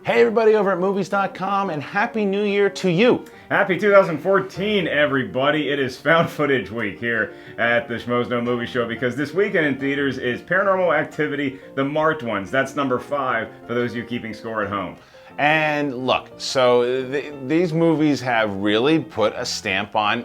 Hey everybody over at MoviesDotCom, and Happy New Year to you. Happy 2014, everybody. It is Found Footage Week here at the Schmoes No Movie Show, because this weekend in theaters is Paranormal Activity, the marked ones. That's number 5 for those of you keeping score at home. And look, so these movies have really put a stamp on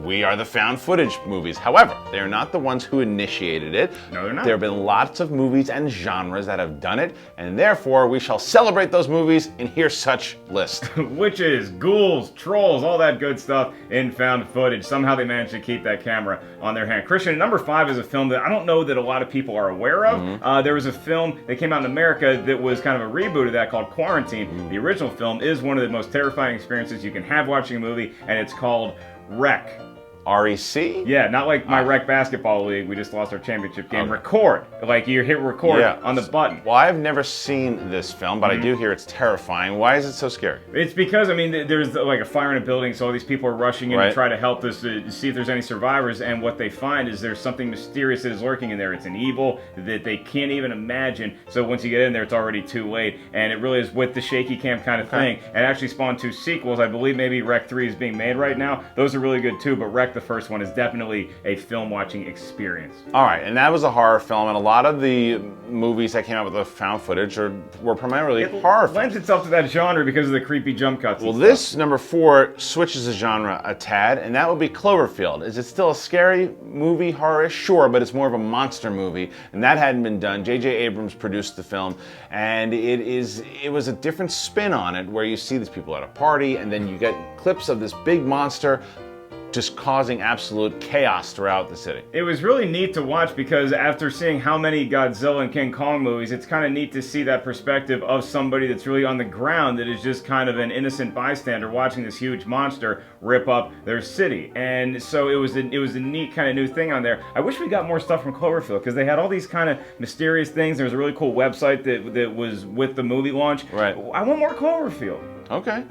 we are the found footage movies. However, they're not the ones who initiated it. No, they're not. There have been lots of movies and genres that have done it, and therefore we shall celebrate those movies in here such list. Witches, ghouls, trolls, all that good stuff in found footage. Somehow they managed to keep that camera on their hand. Kristian, number 5 is a film that I don't know that a lot of people are aware of. There was a film that came out in America that was kind of a reboot of that called Quarantine. The original film is one of the most terrifying experiences you can have watching a movie, and it's called Wreck. REC? Yeah, not like my rec basketball league. We just lost our championship game. Okay. Record. Like you hit record on the button. Well, I've never seen this film, but I do hear it's terrifying. Why is it so scary? It's because, I mean, there's like a fire in a building, so all these people are rushing in to try to help us to see if there's any survivors, and what they find is there's something mysterious that is lurking in there. It's an evil that they can't even imagine, so once you get in there, it's already too late, and it really is with the shaky cam kind of thing. And actually spawned 2 sequels. I believe maybe Rec 3 is being made right now. Those are really good too, but Rec, the first one, is definitely a film watching experience. All right, and that was a horror film, and a lot of the movies that came out with the found footage were primarily horror films. It lends itself to that genre because of the creepy jump cuts. Well, this, number 4, switches the genre a tad, and that would be Cloverfield. Is it still a scary movie, horror-ish? Sure, but it's more of a monster movie, and that hadn't been done. J.J. Abrams produced the film, and it was a different spin on it, where you see these people at a party, and then you get clips of this big monster just causing absolute chaos throughout the city. It was really neat to watch, because after seeing how many Godzilla and King Kong movies, it's kind of neat to see that perspective of somebody that's really on the ground, that is just kind of an innocent bystander watching this huge monster rip up their city. And so it was a neat kind of new thing on there. I wish we got more stuff from Cloverfield, because they had all these kind of mysterious things. There was a really cool website that was with the movie launch. Right. I want more Cloverfield. Okay.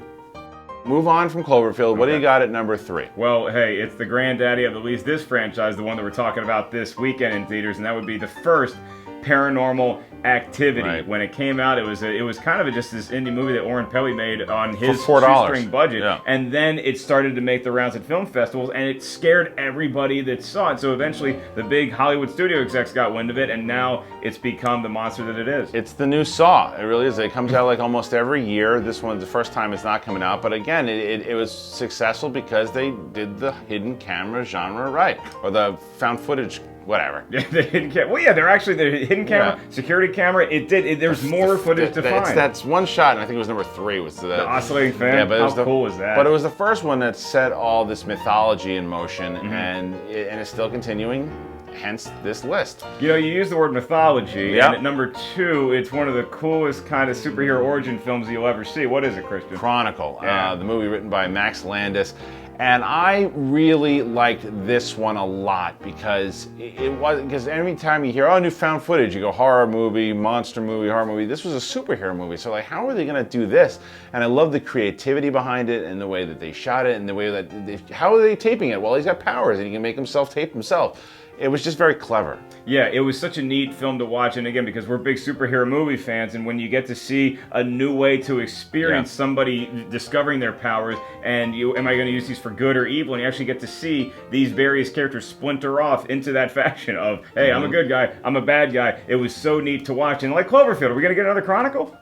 Move on from Cloverfield. What do you got at number 3? Well, hey, it's the granddaddy of at least this franchise, the one that we're talking about this weekend in theaters, and that would be the first Paranormal Activity. Right. When it came out, it was kind of just this indie movie that Oren Peli made on his shoestring budget, and then it started to make the rounds at film festivals, and it scared everybody that saw it. So eventually, the big Hollywood studio execs got wind of it, and now it's become the monster that it is. It's the new Saw. It really is. It comes out like almost every year. This one's the first time it's not coming out, but again, it was successful because they did the hidden camera genre right, or the found footage. Whatever. Yeah, the hidden camera. Well, yeah, they're actually the hidden camera, security camera. There's more footage to find. That's one shot, and I think it was number 3 was the oscillating fan. Yeah, but how cool was that? But it was the first one that set all this mythology in motion, and it's still continuing. Hence this list. You know, you use the word mythology, and at number 2, it's one of the coolest kind of superhero origin films you'll ever see. What is it, Kristian? Chronicle, the movie written by Max Landis. And I really liked this one a lot, because because every time you hear, new found footage, you go horror movie, monster movie, horror movie. This was a superhero movie, so like, how are they going to do this? And I love the creativity behind it, and the way that they shot it, and the way that how are they taping it? Well, he's got powers, and he can make himself tape himself. It was just very clever. Yeah, it was such a neat film to watch, and again, because we're big superhero movie fans, and when you get to see a new way to experience somebody discovering their powers, and am I going to use these for good or evil, and you actually get to see these various characters splinter off into that faction of, hey, I'm a good guy, I'm a bad guy. It was so neat to watch, and like Cloverfield, are we going to get another Chronicle?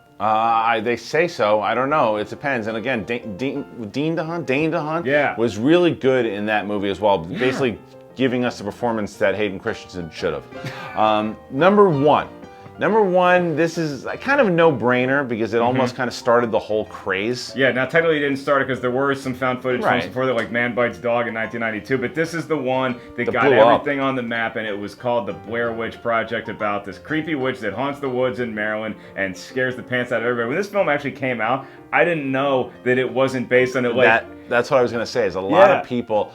They say so. I don't know. It depends. And again, Dane DeHaan was really good in that movie as well. Basically giving us the performance that Hayden Christensen should have. Number 1, this is kind of a no-brainer, because it almost kind of started the whole craze. Yeah, now technically it didn't start it, because there were some found footage films before that, like Man Bites Dog in 1992, but this is the one that got everything on the map, and it was called the Blair Witch Project, about this creepy witch that haunts the woods in Maryland and scares the pants out of everybody. When this film actually came out, I didn't know that it wasn't based on it. That's what I was going to say. Is a lot of people.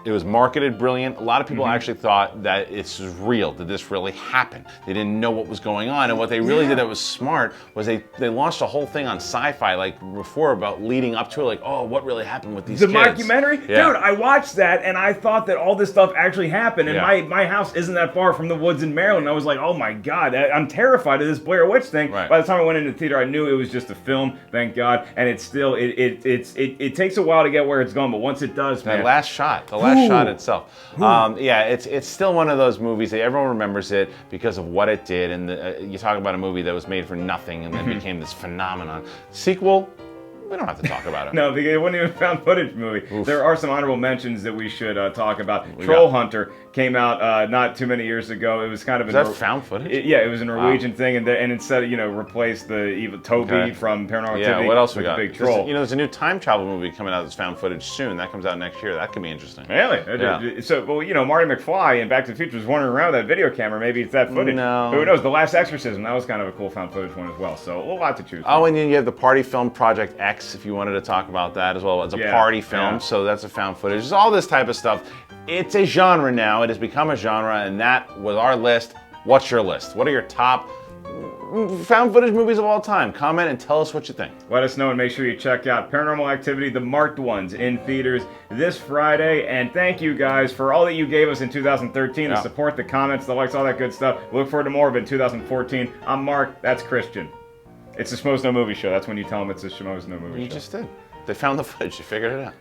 It was marketed brilliant. A lot of people actually thought that this was real. Did this really happen? They didn't know what was going on, and what they really did that was smart was they launched a whole thing on Sci-Fi like before about leading up to it, like, oh, what really happened with these kids? The documentary, dude. I watched that, and I thought that all this stuff actually happened. And my house isn't that far from the woods in Maryland. I was like, oh my God, I'm terrified of this Blair Witch thing. Right. By the time I went into the theater, I knew it was just a film. Thank God. And it's still it takes a while to get where it's going, but once it does, man. The last shot itself. It's still one of those movies that everyone remembers it because of what it did. And you talk about a movie that was made for nothing and then became this phenomenon. Sequel. We don't have to talk about it. No, because it wasn't even a found footage movie. Oof. There are some honorable mentions that we should talk about. Troll Hunter came out not too many years ago. It was kind of found footage? It was a Norwegian thing, and instead replace the evil Toby from Paranormal Activity. Yeah, what else we got? Big troll. There's a new time travel movie coming out that's found footage soon. That comes out next year. That could be interesting. Really? Yeah. So, Marty McFly in Back to the Future was wandering around with that video camera. Maybe it's that footage. No. Who knows? The Last Exorcism, that was kind of a cool found footage one as well. So a lot to choose from. Oh, and then you have the party film Project X, if you wanted to talk about that as well. It's a party film, so that's a found footage. There's all this type of stuff. It's a genre now. It has become a genre, and that was our list. What's your list? What are your top found footage movies of all time? Comment and tell us what you think. Let us know, and make sure you check out Paranormal Activity, the marked ones, in theaters this Friday. And thank you guys for all that you gave us in 2013, the support, the comments, the likes, all that good stuff. We look forward to more of it in 2014. I'm Mark. That's Kristian. It's a Schmoes No Movie Show. That's when you tell them it's a Schmoes No Movie Show. You just did. They found the footage. You figured it out.